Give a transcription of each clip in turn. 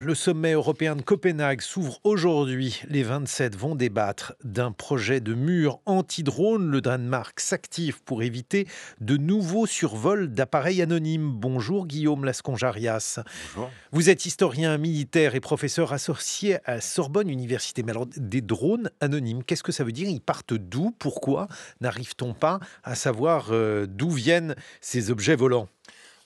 Le sommet européen de Copenhague s'ouvre aujourd'hui. Les 27 vont débattre d'un projet de mur anti-drone. Le Danemark s'active pour éviter de nouveaux survols d'appareils anonymes. Bonjour Guillaume Lasconjarias. Bonjour. Vous êtes historien militaire et professeur associé à Sorbonne Université. Mais alors, des drones anonymes, qu'est-ce que ça veut dire? Ils partent d'où? Pourquoi n'arrive-t-on pas à savoir d'où viennent ces objets volants?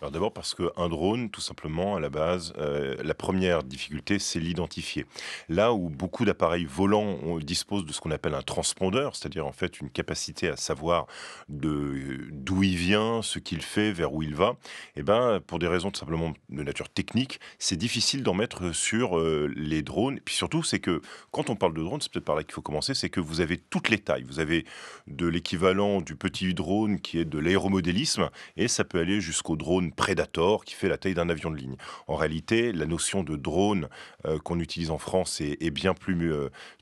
Alors d'abord parce qu'un drone, tout simplement, à la base, la première difficulté, c'est l'identifier. Là où beaucoup d'appareils volants disposent de ce qu'on appelle un transpondeur, c'est-à-dire en fait une capacité à savoir d'où il vient, ce qu'il fait, vers où il va, et ben pour des raisons tout simplement de nature technique, c'est difficile d'en mettre sur les drones. Et puis surtout, c'est que quand on parle de drone, c'est peut-être par là qu'il faut commencer, c'est que vous avez toutes les tailles. Vous avez de l'équivalent du petit drone qui est de l'aéromodélisme, et ça peut aller jusqu'au drone Predator qui fait la taille d'un avion de ligne. En réalité, la notion de drone qu'on utilise en France est bien plus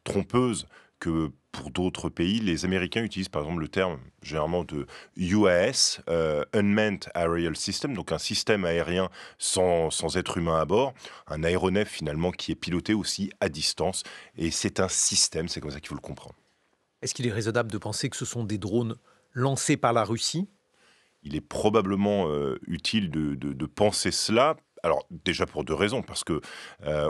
trompeuse que pour d'autres pays. Les Américains utilisent par exemple le terme généralement de UAS, Unmanned Aerial System, donc un système aérien sans être humain à bord, un aéronef finalement qui est piloté aussi à distance, et c'est un système, c'est comme ça qu'il faut le comprendre. Est-ce qu'il est raisonnable de penser que ce sont des drones lancés par la Russie? Il est probablement, utile de penser cela. Alors déjà pour 2 raisons, parce que,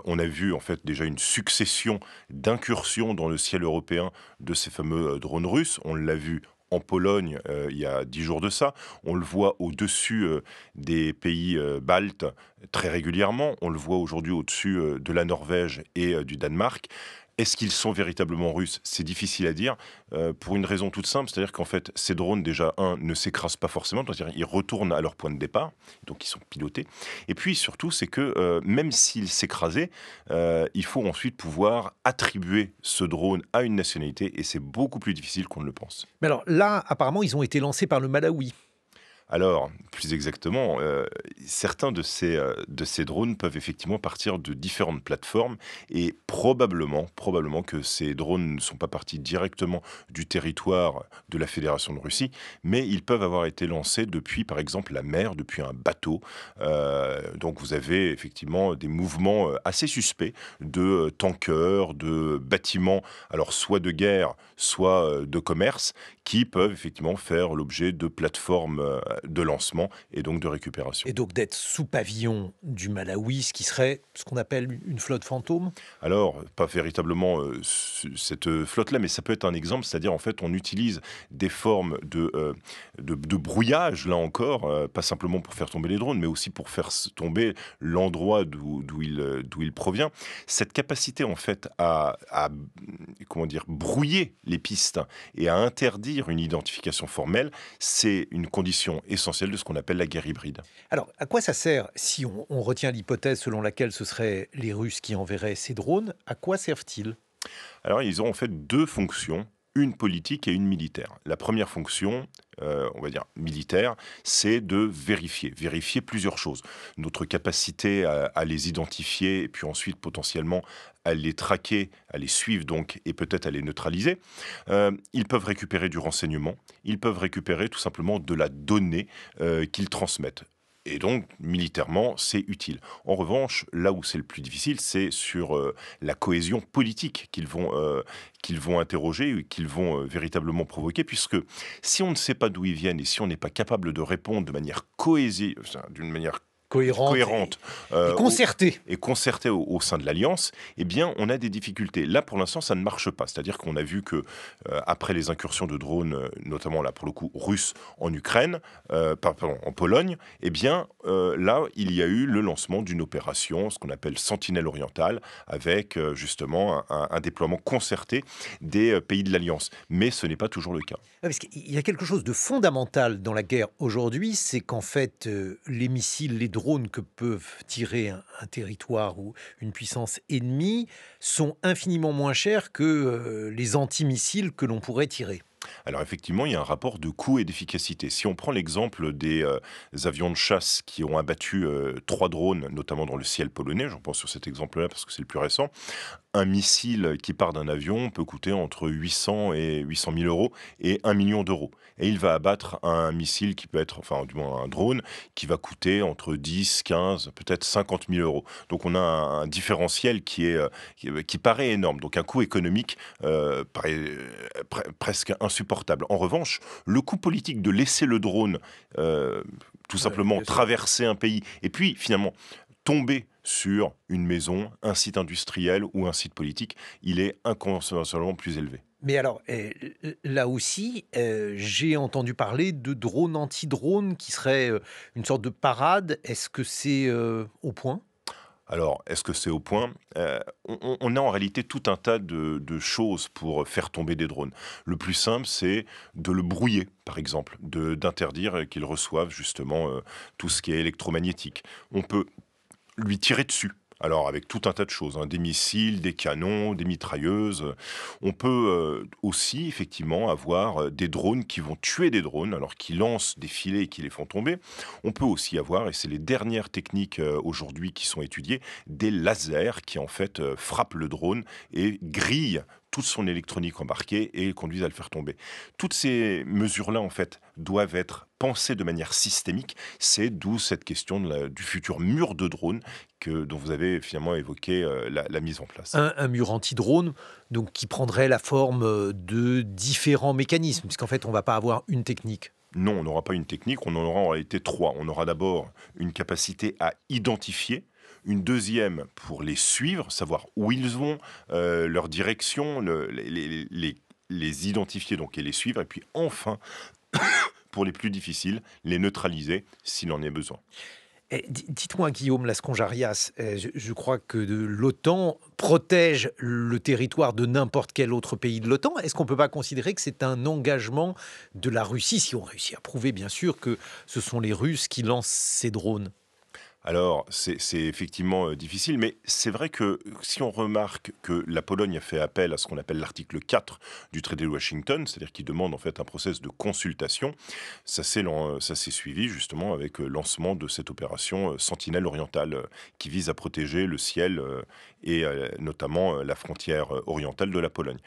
on a vu en fait déjà une succession d'incursions dans le ciel européen de ces fameux, drones russes. On l'a vu en Pologne, il y a 10 jours de ça. On le voit au-dessus, des pays, baltes très régulièrement. On le voit aujourd'hui au-dessus, de la Norvège et du Danemark. Est-ce qu'ils sont véritablement russes? C'est difficile à dire, pour une raison toute simple, c'est-à-dire qu'en fait, ces drones déjà, ne s'écrasent pas forcément, c'est-à-dire ils retournent à leur point de départ, donc ils sont pilotés. Et puis surtout, c'est que, même s'ils s'écrasaient, il faut ensuite pouvoir attribuer ce drone à une nationalité, et c'est beaucoup plus difficile qu'on ne le pense. Mais alors là, apparemment, ils ont été lancés par le Malawi. Alors, plus exactement, certains de ces drones peuvent effectivement partir de différentes plateformes, et probablement que ces drones ne sont pas partis directement du territoire de la Fédération de Russie, mais ils peuvent avoir été lancés depuis, par exemple, la mer, depuis un bateau. Donc vous avez effectivement des mouvements, assez suspects de, tankers, de bâtiments, alors soit de guerre, soit, de commerce, qui peuvent effectivement faire l'objet de plateformes, de lancement et donc de récupération. Et donc d'être sous pavillon du Malawi, ce qui serait ce qu'on appelle une flotte fantôme? Alors, pas véritablement, cette flotte-là, mais ça peut être un exemple, c'est-à-dire en fait on utilise des formes de brouillage, là encore, pas simplement pour faire tomber les drones, mais aussi pour faire tomber l'endroit d'où il provient. Cette capacité en fait comment dire? Brouiller les pistes et à interdire une identification formelle, c'est une condition essentielle de ce qu'on appelle la guerre hybride. Alors, à quoi ça sert si on retient l'hypothèse selon laquelle ce seraient les Russes qui enverraient ces drones? À quoi servent-ils? Alors, ils ont en fait 2 fonctions, une politique et une militaire. La première fonction, on va dire militaire, c'est de vérifier plusieurs choses. Notre capacité à les identifier et puis ensuite potentiellement à les traquer, à les suivre donc et peut-être à les neutraliser. Ils peuvent récupérer du renseignement, ils peuvent récupérer tout simplement de la donnée, qu'ils transmettent. Et donc, militairement, c'est utile. En revanche, là où c'est le plus difficile, c'est sur la cohésion politique qu'ils vont interroger, et qu'ils vont véritablement provoquer, puisque si on ne sait pas d'où ils viennent et si on n'est pas capable de répondre de manière cohésive, enfin, d'une manière Cohérente cohérente et au concertée. et concertée au sein de l'alliance, eh bien, on a des difficultés. Là, pour l'instant, ça ne marche pas. C'est-à-dire qu'on a vu que, après les incursions de drones, notamment là, pour le coup, russes en Ukraine, pardon, en Pologne, eh bien, là, il y a eu le lancement d'une opération, ce qu'on appelle Sentinelle orientale, avec, justement un déploiement concerté des, pays de l'alliance. Mais ce n'est pas toujours le cas. Ouais, parce qu'il y a quelque chose de fondamental dans la guerre aujourd'hui, c'est qu'en fait, les missiles, les drones que peuvent tirer un territoire ou une puissance ennemie sont infiniment moins chers que les antimissiles que l'on pourrait tirer. Alors effectivement, il y a un rapport de coût et d'efficacité. Si on prend l'exemple des avions de chasse qui ont abattu 3 drones, notamment dans le ciel polonais, j'en pense sur cet exemple-là parce que c'est le plus récent, un missile qui part d'un avion peut coûter entre 800 et 800 000 euros et 1 million d'euros. Et il va abattre un missile qui peut être, enfin du moins un drone, qui va coûter entre 10, 15, peut-être 50 000 euros. Donc on a un différentiel qui paraît énorme. Donc un coût économique paraît presque insupportable. En revanche, le coût politique de laisser le drone euh, tout Ouais, simplement bien sûr. traverser un pays et puis finalement tomber sur une maison, un site industriel ou un site politique, il est incommensurablement plus élevé. Mais alors, là aussi, j'ai entendu parler de drones anti-drones qui seraient une sorte de parade. Est-ce que c'est au point? Alors, est-ce que c'est au point? On a en réalité tout un tas de choses pour faire tomber des drones. Le plus simple, c'est de le brouiller, par exemple, d'interdire qu'il reçoive justement tout ce qui est électromagnétique. On peut lui tirer dessus. Alors avec tout un tas de choses, hein, des missiles, des canons, des mitrailleuses. On peut aussi effectivement avoir des drones qui vont tuer des drones, alors qui lancent des filets et qui les font tomber. On peut aussi avoir, et c'est les dernières techniques aujourd'hui qui sont étudiées, des lasers qui en fait frappent le drone et grillent toute son électronique embarquée et conduisent à le faire tomber. Toutes ces mesures-là, en fait, doivent être pensées de manière systémique. C'est d'où cette question du futur mur de drones dont vous avez finalement évoqué la mise en place. Un mur anti-drone, donc qui prendrait la forme de différents mécanismes, puisqu'en fait, on ne va pas avoir une technique. Non, on n'aura pas une technique, on en aura en réalité trois. On aura d'abord une capacité à identifier, une deuxième pour les suivre, savoir où ils vont, leur direction, les identifier donc et les suivre, et puis enfin, pour les plus difficiles, les neutraliser s'il en est besoin. Dites-moi, Guillaume Lasconjarias, je crois que l'OTAN protège le territoire de n'importe quel autre pays de l'OTAN. Est-ce qu'on ne peut pas considérer que c'est un engagement de la Russie, si on réussit à prouver, bien sûr, que ce sont les Russes qui lancent ces drones? Alors, c'est effectivement difficile, mais c'est vrai que si on remarque que la Pologne a fait appel à ce qu'on appelle l'article 4 du traité de Washington, c'est-à-dire qui demande en fait un process de consultation, ça s'est suivi justement avec le lancement de cette opération Sentinelle orientale qui vise à protéger le ciel et notamment la frontière orientale de la Pologne.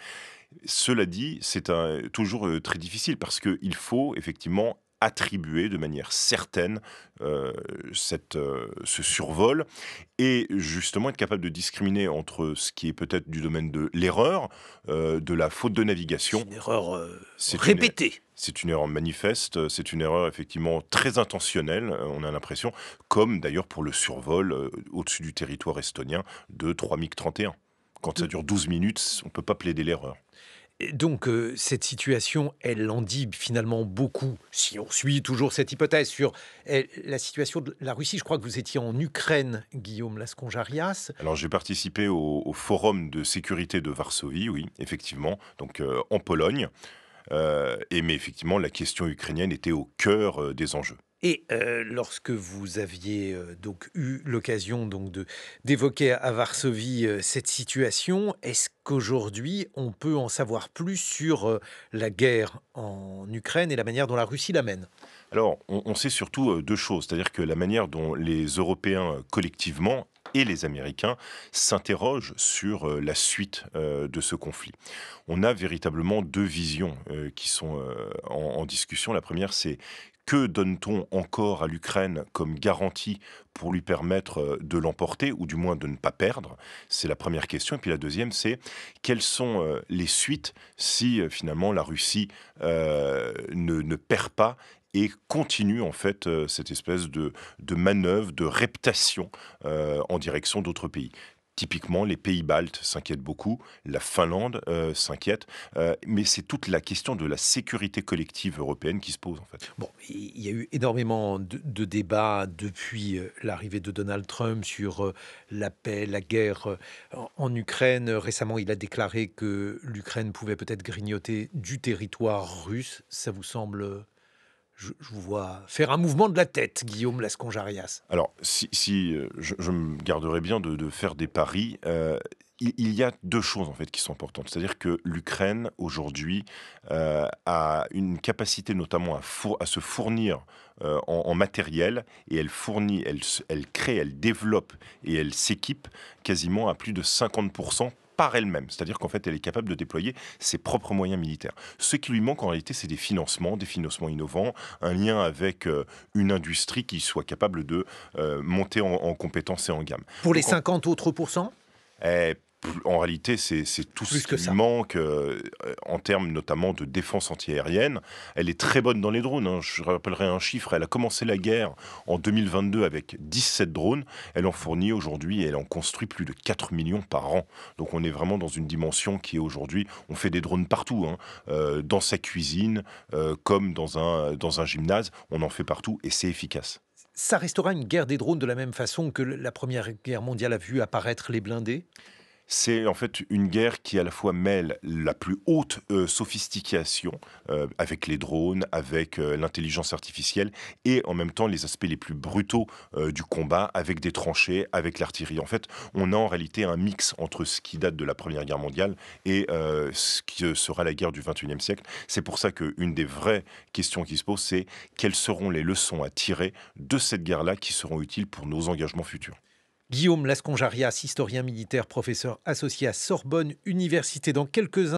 Cela dit, c'est toujours très difficile parce qu'il faut effectivement attribuer de manière certaine ce survol et justement être capable de discriminer entre ce qui est peut-être du domaine de l'erreur, de la faute de C'est navigation. une erreur C'est une, répétée. c'est une erreur manifeste, c'est une erreur effectivement très intentionnelle, on a l'impression, comme d'ailleurs pour le survol au-dessus du territoire estonien de 3 MiG-31. Quand ça dure 12 minutes, on ne peut pas plaider l'erreur. Et donc, cette situation, elle en dit finalement beaucoup, si on suit toujours cette hypothèse sur la situation de la Russie. Je crois que vous étiez en Ukraine, Guillaume Lasconjarias. Alors j'ai participé au forum de sécurité de Varsovie, oui, effectivement, donc en Pologne. Mais effectivement, la question ukrainienne était au cœur des enjeux. Et lorsque vous aviez donc eu l'occasion donc d'évoquer à Varsovie cette situation, est-ce qu'aujourd'hui on peut en savoir plus sur la guerre en Ukraine et la manière dont la Russie la mène? Alors, on sait surtout deux choses, c'est-à-dire que la manière dont les Européens collectivement et les Américains s'interrogent sur la suite de ce conflit. On a véritablement deux visions qui sont en discussion. La première, c'est que donne-t-on encore à l'Ukraine comme garantie pour lui permettre de l'emporter ou du moins de ne pas perdre? C'est la première question. Et puis la deuxième, c'est quelles sont les suites si finalement la Russie ne perd pas et continue en fait cette espèce de manœuvre, de reptation en direction d'autres pays. Typiquement, les pays baltes s'inquiètent beaucoup, la Finlande s'inquiète, mais c'est toute la question de la sécurité collective européenne qui se pose en fait. Bon, il y a eu énormément de débats depuis l'arrivée de Donald Trump sur la paix, la guerre en Ukraine. Récemment, il a déclaré que l'Ukraine pouvait peut-être grignoter du territoire russe. Ça vous semble... je vous vois faire un mouvement de la tête, Guillaume Lasconjarias. Alors, je me garderais bien de faire des paris, il y a deux choses en fait qui sont importantes. C'est-à-dire que l'Ukraine aujourd'hui a une capacité notamment à se fournir en matériel et elle fournit, elle crée, elle développe et elle s'équipe quasiment à plus de 50% par elle-même. C'est-à-dire qu'en fait, elle est capable de déployer ses propres moyens militaires. Ce qui lui manque en réalité, c'est des financements innovants, un lien avec une industrie qui soit capable de monter en compétences et en gamme. Pour les Donc, 50 autres pourcents, eh, en réalité, c'est tout plus ce que qui lui ça. manque en termes notamment de défense antiaérienne. Elle est très bonne dans les drones, hein. Je rappellerai un chiffre, elle a commencé la guerre en 2022 avec 17 drones. Elle en fournit aujourd'hui et elle en construit plus de 4 millions par an. Donc on est vraiment dans une dimension qui est aujourd'hui, on fait des drones partout, hein. Dans sa cuisine, comme dans un gymnase, on en fait partout et c'est efficace. Ça restera une guerre des drones de la même façon que la Première Guerre mondiale a vu apparaître les blindés? C'est en fait une guerre qui à la fois mêle la plus haute sophistication avec les drones, avec l'intelligence artificielle et en même temps les aspects les plus brutaux du combat avec des tranchées, avec l'artillerie. En fait, on a en réalité un mix entre ce qui date de la Première Guerre mondiale et ce qui sera la guerre du XXIe siècle. C'est pour ça qu'une des vraies questions qui se posent, c'est quelles seront les leçons à tirer de cette guerre-là qui seront utiles pour nos engagements futurs. Guillaume Lasconjarias, historien militaire, professeur associé à Sorbonne Université. Dans quelques